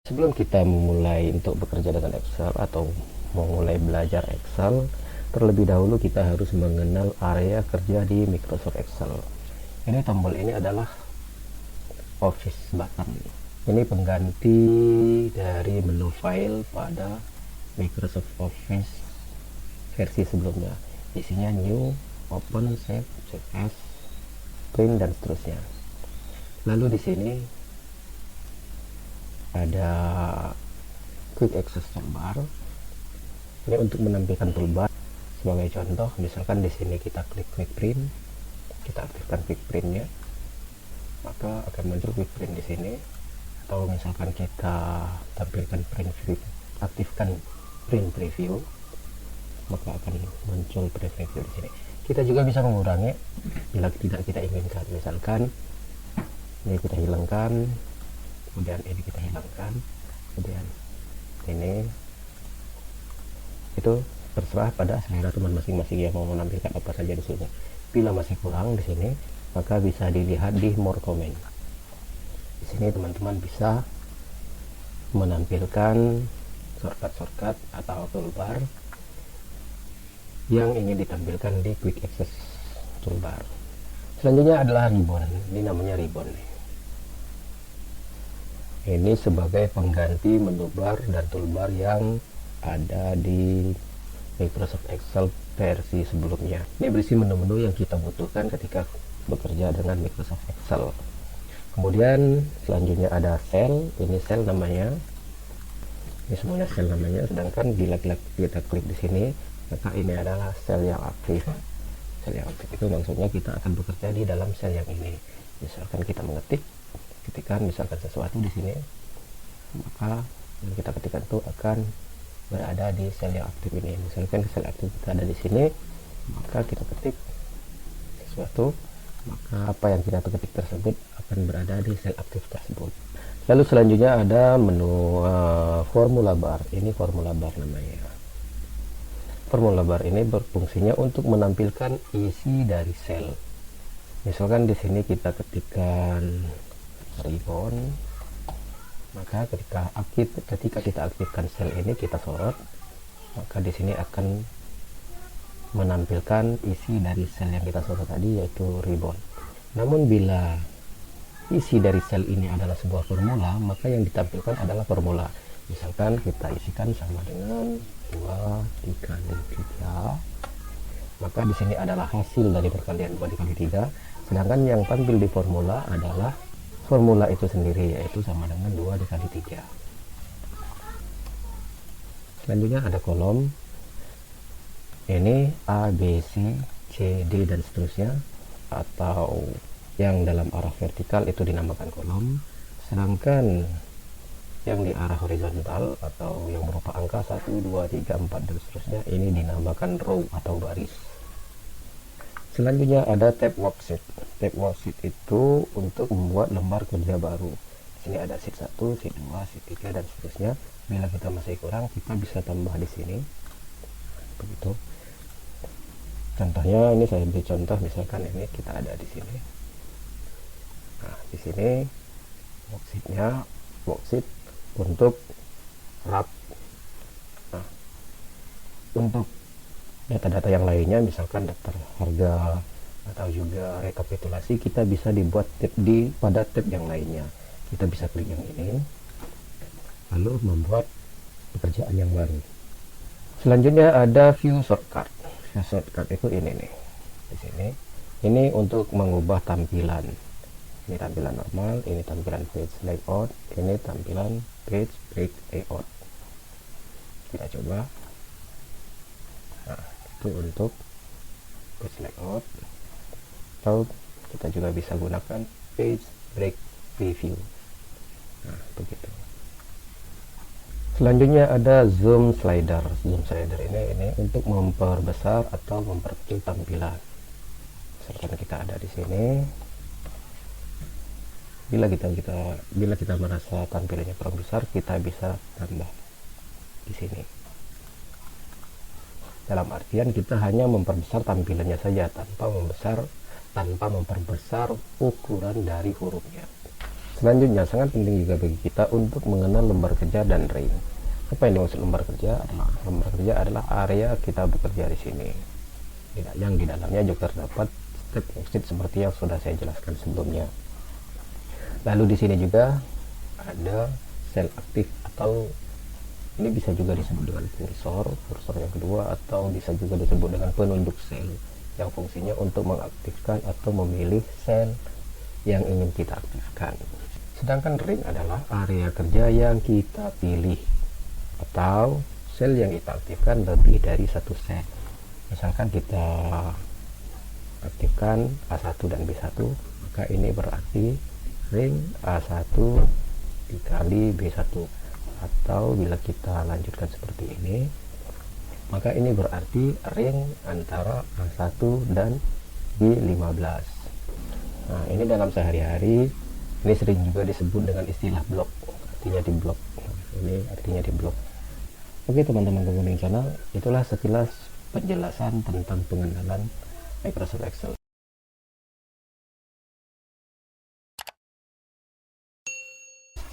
Sebelum kita memulai untuk bekerja dengan Excel atau memulai belajar Excel, terlebih dahulu kita harus mengenal area kerja di Microsoft Excel. Ini tombol ini adalah Office button. Ini pengganti dari menu file pada Microsoft Office versi sebelumnya. Isinya new, open, save, save as, print dan seterusnya. Lalu di sini ada quick access toolbar. Ini untuk menampilkan toolbar. Sebagai contoh, misalkan di sini kita klik quick print, kita aktifkan quick printnya, maka akan muncul quick print di sini. Atau misalkan kita tampilkan print preview, aktifkan print preview, maka akan muncul print preview di sini. Kita juga bisa mengurangi bila tidak kita inginkan. Misalkan ini kita hilangkan, kemudian ini kita hilangkan, kemudian ini, itu terserah pada selera teman masing-masing yang mau menampilkan apa saja di sini. Bila masih kurang di sini, maka bisa dilihat di more comment. Di sini teman-teman bisa menampilkan shortcut atau toolbar yang ingin ditampilkan di quick access toolbar. Selanjutnya adalah ribbon. Ini namanya ribbon. Ini sebagai pengganti menu bar dan toolbar yang ada di Microsoft Excel versi sebelumnya. Ini berisi menu-menu yang kita butuhkan ketika bekerja dengan Microsoft Excel. Kemudian selanjutnya ada sel. Ini sel namanya. Ini semuanya sel namanya. Sedangkan bila kita klik di sini, maka ini adalah sel yang aktif. Sel yang aktif itu maksudnya kita akan bekerja di dalam sel yang ini. Misalkan kita ketikkan misalkan sesuatu di sini, maka yang kita ketikkan itu akan berada di sel yang aktif ini. Misalkan sel aktif kita ada di sini, maka kita ketik sesuatu, maka apa yang kita ketik tersebut akan berada di sel aktif tersebut. Lalu selanjutnya ada menu formula bar. Ini formula bar namanya. Formula bar ini berfungsinya untuk menampilkan isi dari sel. Misalkan di sini kita ketikkan ribbon, maka ketika kita aktifkan sel ini, kita sorot, maka di sini akan menampilkan isi dari sel yang kita sorot tadi, yaitu ribbon. Namun bila isi dari sel ini adalah sebuah formula, maka yang ditampilkan adalah formula. Misalkan kita isikan sama dengan 2 dikali 3, maka di sini adalah hasil dari perkalian 2 dikali 3, sedangkan yang tampil di formula adalah formula itu sendiri, yaitu sama dengan 2 dikali 3. Selanjutnya ada kolom. Ini A, B, C, C, D dan seterusnya, atau yang dalam arah vertikal itu dinamakan kolom, sedangkan yang di arah horizontal atau yang berupa angka 1, 2, 3, 4 dan seterusnya ini dinamakan row atau baris. Selanjutnya ada tab worksheet. Tab worksheet itu untuk membuat lembar kerja baru. Di sini ada sheet 1, sheet 2, sheet 3 dan seterusnya. Bila kita masih kurang, kita bisa tambah di sini. Begitu. Contohnya ini saya beri contoh, misalkan ini kita ada di sini. Nah, di sini worksheet untuk wrap. Nah, untuk data-data yang lainnya, misalkan daftar harga atau juga rekapitulasi, kita bisa dibuat pada tab yang lainnya. Kita bisa klik yang ini, lalu membuat pekerjaan yang baru. Selanjutnya ada view shortcut. View shortcut itu ini nih, di sini. Ini untuk mengubah tampilan. Ini tampilan normal, ini tampilan page layout, ini tampilan page break layout. Kita coba. Nah, itu untuk page layout, atau kita juga bisa gunakan page break preview. Nah, begitu. Selanjutnya ada zoom slider. Zoom slider ini untuk memperbesar atau memperkecil tampilan. Misalkan kita ada di sini, bila kita merasa tampilannya kurang besar, kita bisa tambah di sini. Dalam artian kita hanya memperbesar tampilannya saja tanpa memperbesar ukuran dari hurufnya. Selanjutnya sangat penting juga bagi kita untuk mengenal lembar kerja dan ring. Apa yang dimaksud lembar kerja? Lembar kerja adalah area kita bekerja di sini. Yang di dalamnya juga terdapat step exit seperti yang sudah saya jelaskan sebelumnya. Lalu di sini juga ada sel aktif, atau ini bisa juga disebut dengan kursor yang kedua, atau bisa juga disebut dengan penunjuk sel yang fungsinya untuk mengaktifkan atau memilih sel yang ingin kita aktifkan. Sedangkan ring adalah area kerja yang kita pilih atau sel yang kita aktifkan lebih dari satu sel. Misalkan kita aktifkan A1 dan B1, maka ini berarti ring A1 dikali B1. Atau bila kita lanjutkan seperti ini, maka ini berarti ring antara A1 dan B15. Nah, ini dalam sehari-hari ini sering juga disebut dengan istilah blok, artinya di blok. Ini artinya di blok. Oke teman-teman pengguna channel, itulah sekilas penjelasan tentang pengenalan Microsoft Excel.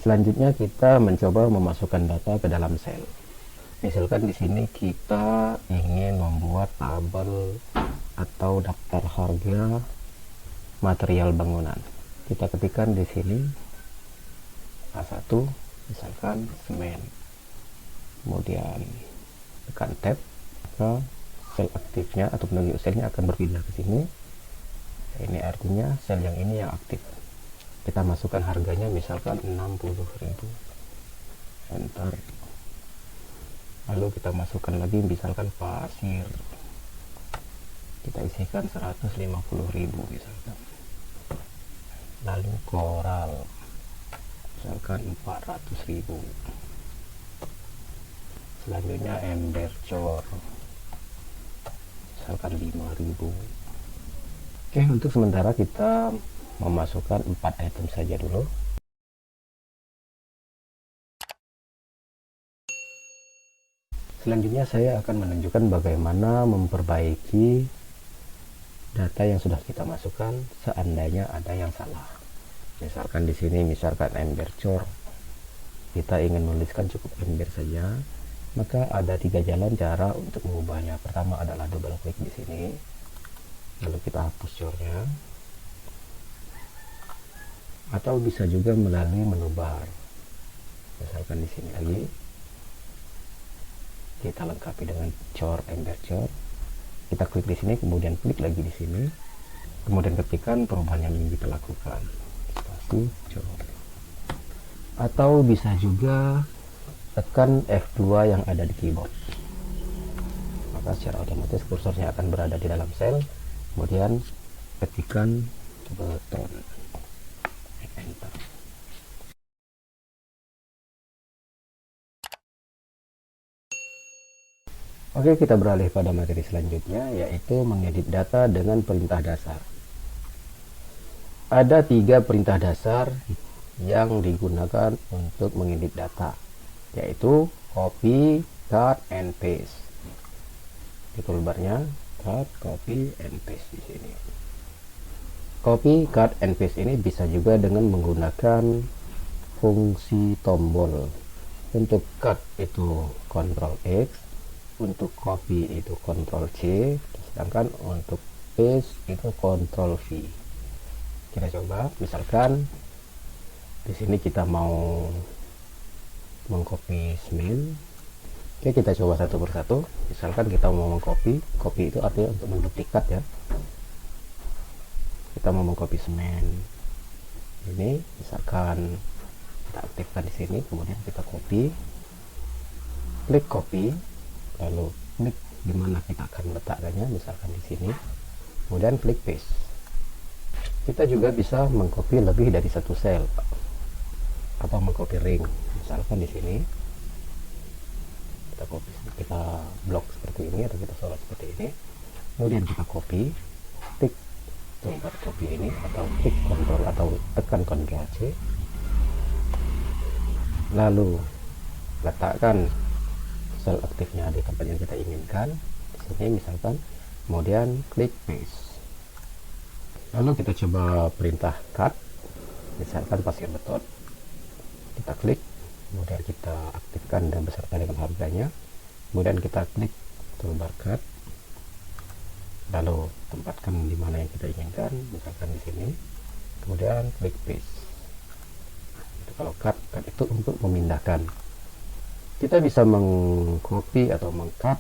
Selanjutnya kita mencoba memasukkan data ke dalam sel. Misalkan di sini kita ingin membuat tabel atau daftar harga material bangunan. Kita ketikkan di sini A1, misalkan semen. Kemudian tekan tab, maka sel aktifnya atau penunjuk selnya akan berpindah ke sini. Ini artinya sel yang ini yang aktif. Kita masukkan harganya misalkan 60.000. Enter. Lalu kita masukkan lagi misalkan pasir. Kita isikan 150.000 misalkan. Lalu koral misalkan 400.000. Selanjutnya ember cor misalkan 5.000. Oke, untuk sementara kita memasukkan 4 item saja dulu. Selanjutnya saya akan menunjukkan bagaimana memperbaiki data yang sudah kita masukkan seandainya ada yang salah. Misalkan di sini misalkan ember cor, kita ingin menuliskan cukup ember saja, maka ada 3 jalan cara untuk mengubahnya. Pertama adalah double klik di sini, lalu kita hapus cornya, atau bisa juga melalui menu bar. Misalkan di sini lagi kita lengkapi dengan cor, ember cor. Kita klik di sini, kemudian klik lagi di sini, kemudian ketikkan perubahan yang ingin kita lakukan, spasi cor. Atau bisa juga tekan F2 yang ada di keyboard, maka secara otomatis kursornya akan berada di dalam sel. Kemudian ketikkan button enter. Oke, kita beralih pada materi selanjutnya, yaitu mengedit data dengan perintah dasar. Ada 3 perintah dasar yang digunakan untuk mengedit data, yaitu copy, cut, and paste. Di toolbarnya cut, copy, and paste di sini. Copy, cut, and paste ini bisa juga dengan menggunakan fungsi tombol. Untuk cut itu Ctrl X, untuk copy itu Ctrl C, sedangkan untuk paste itu Ctrl V. Kita coba, misalkan di sini kita mau mengcopy semen. Oke, kita coba satu persatu. Misalkan kita mau mengcopy, copy itu artinya untuk menduplikat ya. Kita mau mengcopy semen. Ini misalkan kita aktifkan di sini, kemudian kita copy, klik copy, lalu klik di mana kita akan meletakkannya, misalkan di sini, kemudian klik paste. Kita juga bisa mengcopy lebih dari satu sel atau mengcopy ring. Misalkan di sini kita copy, kita blok seperti ini atau kita sorot seperti ini, kemudian kita copy, klik toolbar copy ini atau klik Ctrl atau tekan Ctrl C, lalu letakkan sel aktifnya di tempat yang kita inginkan di sini misalkan, kemudian klik paste. Lalu kita coba perintah cut, misalkan pasir beton, kita klik, kemudian kita aktifkan dan beserta dengan harganya, kemudian kita klik toolbar cut, lalu tempatkan di mana yang kita inginkan, misalkan di sini, kemudian klik paste. Itu kalau cut itu untuk memindahkan. Kita bisa mengcopy atau mengcut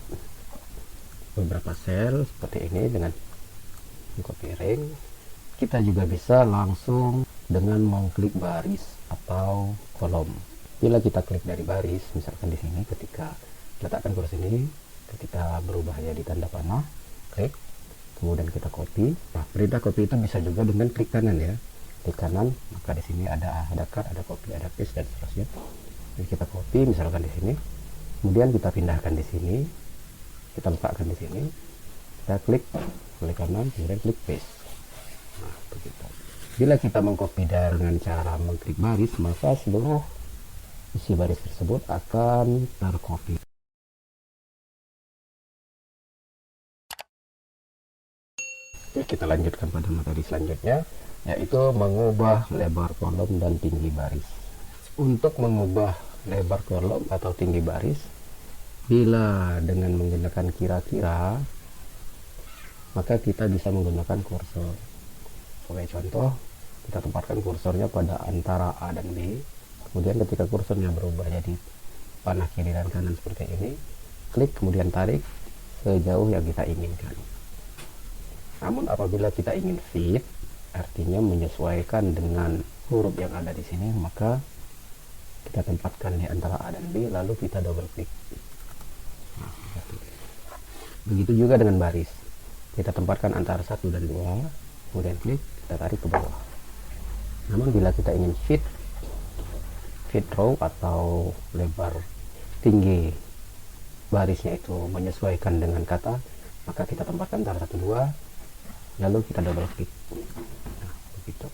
beberapa sel seperti ini dengan copy ring. Kita juga bisa langsung dengan mengklik baris atau kolom. Bila kita klik dari baris, misalkan di sini, ketika letakkan kursi ini, ketika berubah jadi tanda panah, klik, kemudian kita copy. Nah, perintah copy itu bisa juga dengan klik kanan ya, klik kanan, maka di sini ada cut, ada copy, ada paste dan seterusnya. Jadi kita copy misalkan di sini, kemudian kita pindahkan di sini, kita letakkan di sini, kita klik kanan, kemudian klik paste. Nah, begitu. Bila kita mengcopy dengan cara mengklik baris, maka seluruh isi baris tersebut akan tercopy. Oke, kita lanjutkan pada materi selanjutnya, yaitu mengubah lebar kolom dan tinggi baris. Untuk mengubah lebar kolom atau tinggi baris, bila dengan menggunakan kira-kira, maka kita bisa menggunakan kursor. Sebagai contoh, kita tempatkan kursornya pada antara A dan B. Kemudian ketika kursornya berubah jadi panah kiri dan kanan seperti ini, klik kemudian tarik sejauh yang kita inginkan. Namun apabila kita ingin fit, artinya menyesuaikan dengan huruf yang ada di sini, maka kita tempatkan di antara A dan B, lalu kita double klik. Nah, begitu juga dengan baris. Kita tempatkan antara 1 dan 2, kemudian klik, kita tarik ke bawah. Namun bila kita ingin fit row atau lebar tinggi barisnya itu menyesuaikan dengan kata, maka kita tempatkan antara 1, 2, lalu kita double klik. Nah, begitu.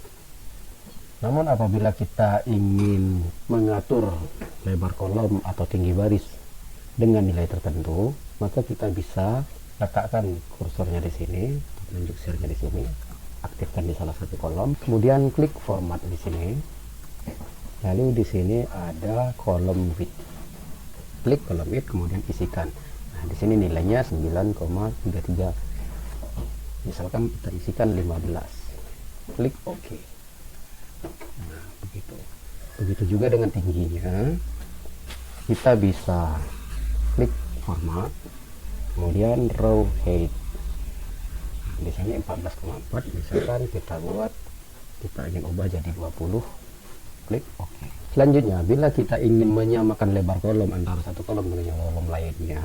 Namun apabila kita ingin mengatur lebar kolom atau tinggi baris dengan nilai tertentu, maka kita bisa letakkan kursornya di sini, penunjuk sernya di sini, aktifkan di salah satu kolom, kemudian klik format di sini, lalu di sini ada kolom width, klik kolom width, kemudian isikan. Nah, di sini nilainya 9,33, misalkan kita isikan 15, klik OK. Nah, begitu juga dengan tingginya, kita bisa klik format, kemudian row height. Di sini 14,4, misalkan kita ingin ubah jadi 20, klik OK. Selanjutnya, bila kita ingin menyamakan lebar kolom antara satu kolom dengan kolom lainnya,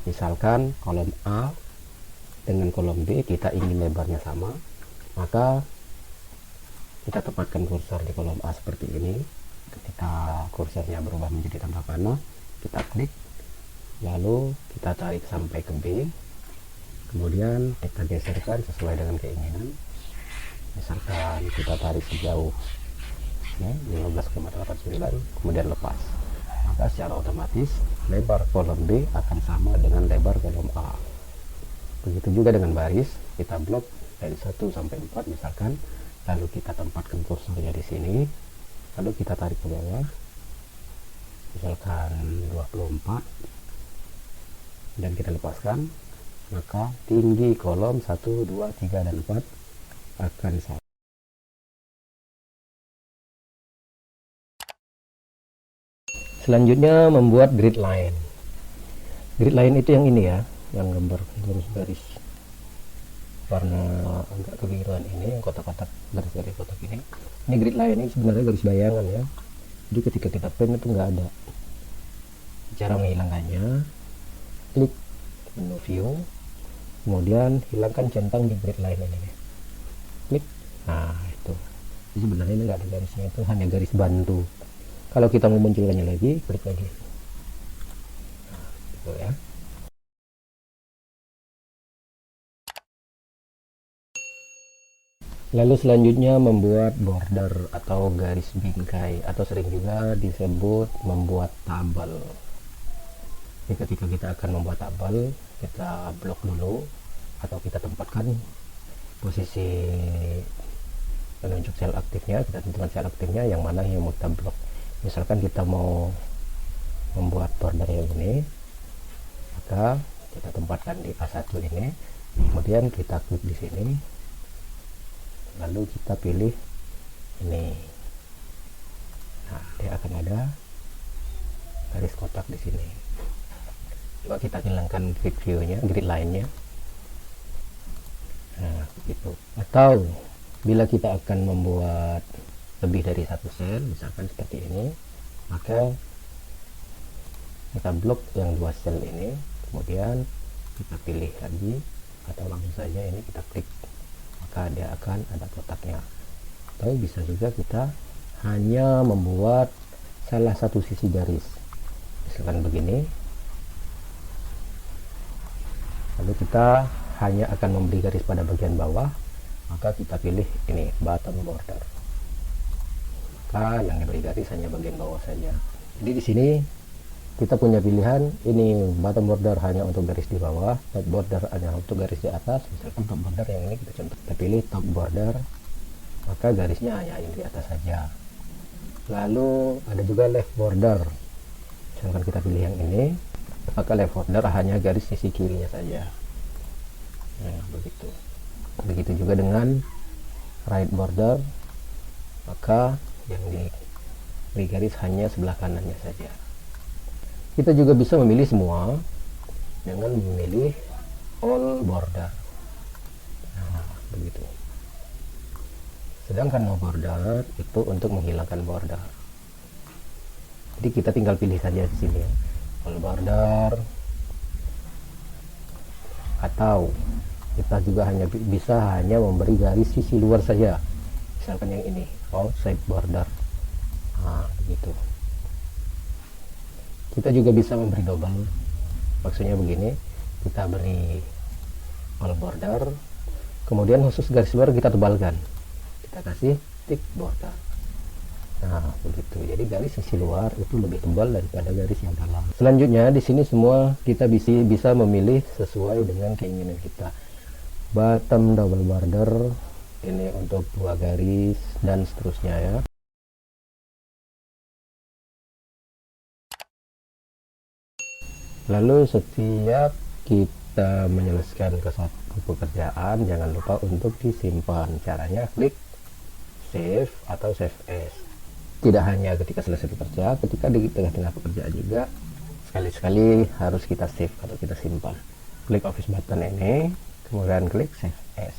misalkan kolom A dengan kolom B kita ingin lebarnya sama, maka kita tempatkan kursor di kolom A seperti ini. Ketika kursornya berubah menjadi tanda panah, kita klik, lalu kita tarik sampai ke B, kemudian kita geserkan sesuai dengan keinginan. Misalkan kita tarik sejauh 15,89, kemudian lepas, maka secara otomatis lebar kolom B akan sama dengan lebar kolom A. Begitu juga dengan baris, kita blok dari 1 sampai 4 misalkan, lalu kita tempatkan kursornya di sini, lalu kita tarik ke bawah, misalkan 24, dan kita lepaskan, maka tinggi kolom 1, 2, 3, dan 4 akan sama. Selanjutnya membuat grid line. Grid line itu yang ini ya, yang gambar garis-garis warna agak kebiruan ini, yang kotak-kotak, garis-garis kotak ini. Ini grid line, ini sebenarnya garis bayangan ya. Jadi ketika kita print itu nggak ada. Cara menghilangkannya, klik menu view, kemudian hilangkan centang di grid line ini. Klik. Nah itu. Jadi sebenarnya ini nggak ada garisnya, itu hanya garis bantu. Kalau kita mau munculkannya lagi, klik lagi. Nah, gitu ya. Lalu selanjutnya membuat border atau garis bingkai, atau sering juga disebut membuat tabel. Jadi ketika kita akan membuat tabel, kita blok dulu atau kita tempatkan posisi penunjuk sel aktifnya, kita tentukan sel aktifnya yang mana yang mau kita blok. Misalkan kita mau membuat border yang ini, maka kita tempatkan di A1 ini, kemudian kita klik di sini, lalu kita pilih ini. Nah, dia akan ada garis kotak di sini. Coba kita hilangkan grid view-nya, grid line-nya. Nah, begitu. Atau bila kita akan membuat lebih dari satu sel, misalkan seperti ini, maka kita blok yang 2 sel ini, kemudian kita pilih lagi, atau langsung saja ini kita klik, maka dia akan ada kotaknya. Atau bisa juga kita hanya membuat salah satu sisi garis, misalkan begini, lalu kita hanya akan memberi garis pada bagian bawah, maka kita pilih ini bottom border, maka yang diberi garis hanya bagian bawah saja. Jadi di sini kita punya pilihan, ini bottom border hanya untuk garis di bawah, top border hanya untuk garis di atas. Misalkan top border yang ini kita contoh, kita pilih top border, maka garisnya hanya yang di atas saja. Lalu ada juga left border, misalkan kita pilih yang ini, maka left border hanya garis sisi kirinya saja. Nah, begitu juga dengan right border, maka yang diberi garis hanya sebelah kanannya saja. Kita juga bisa memilih semua dengan memilih all border. Nah, begitu. Sedangkan no border itu untuk menghilangkan border. Jadi kita tinggal pilih saja di sini all border, atau kita juga bisa hanya memberi garis sisi luar saja, misalkan yang ini outside border. Nah, begitu. Kita juga bisa memberi double, maksudnya begini, kita beri all border, kemudian khusus garis luar kita tebalkan, kita kasih thick border. Nah, begitu. Jadi garis sisi luar itu lebih tebal daripada garis yang dalam. Selanjutnya di sini semua kita bisa memilih sesuai dengan keinginan kita. Bottom double border ini untuk 2 garis dan seterusnya ya. Lalu setiap kita menyelesaikan ke satu pekerjaan, jangan lupa untuk disimpan. Caranya klik save atau save as. Tidak hanya ketika selesai bekerja, ketika di tengah-tengah pekerjaan juga sekali-sekali harus kita save atau kita simpan. Klik office button ini, kemudian klik save as.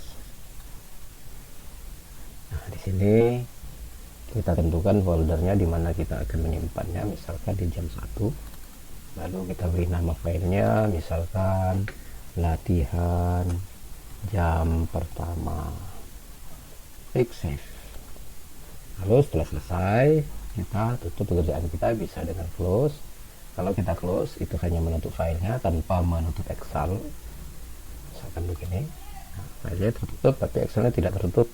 Nah, di sini kita tentukan foldernya di mana kita akan menyimpannya, misalkan di jam 1. Lalu kita beri nama filenya, misalkan latihan jam pertama. Klik save. Lalu setelah selesai, kita tutup pekerjaan kita, bisa dengan close. Kalau kita close, itu hanya menutup filenya tanpa menutup Excel. Misalkan begini, nah, filenya tertutup tapi Excelnya tidak tertutup.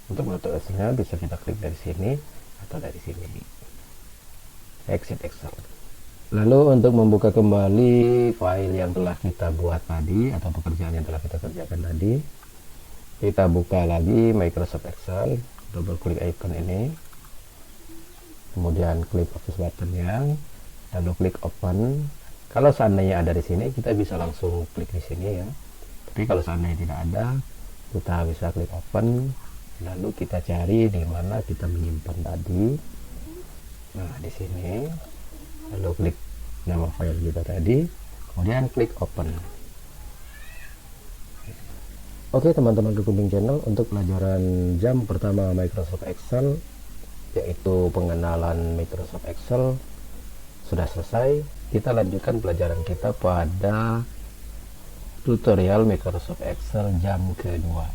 Untuk menutup Excelnya bisa kita klik dari sini atau dari sini. Exit Excel. Lalu untuk membuka kembali file yang telah kita buat tadi atau pekerjaan yang telah kita kerjakan tadi, kita buka lagi Microsoft Excel, double klik icon ini, kemudian klik office button-nya, lalu klik open. Kalau seandainya ada di sini, kita bisa langsung klik di sini ya. Tapi kalau seandainya tidak ada, kita bisa klik open, lalu kita cari di mana kita menyimpan tadi. Nah, di sini, lalu klik nama file kita tadi, kemudian klik open. Oke teman-teman Kumbing Channel, untuk pelajaran jam pertama Microsoft Excel, yaitu pengenalan Microsoft Excel, sudah selesai. Kita lanjutkan pelajaran kita pada tutorial Microsoft Excel jam kedua.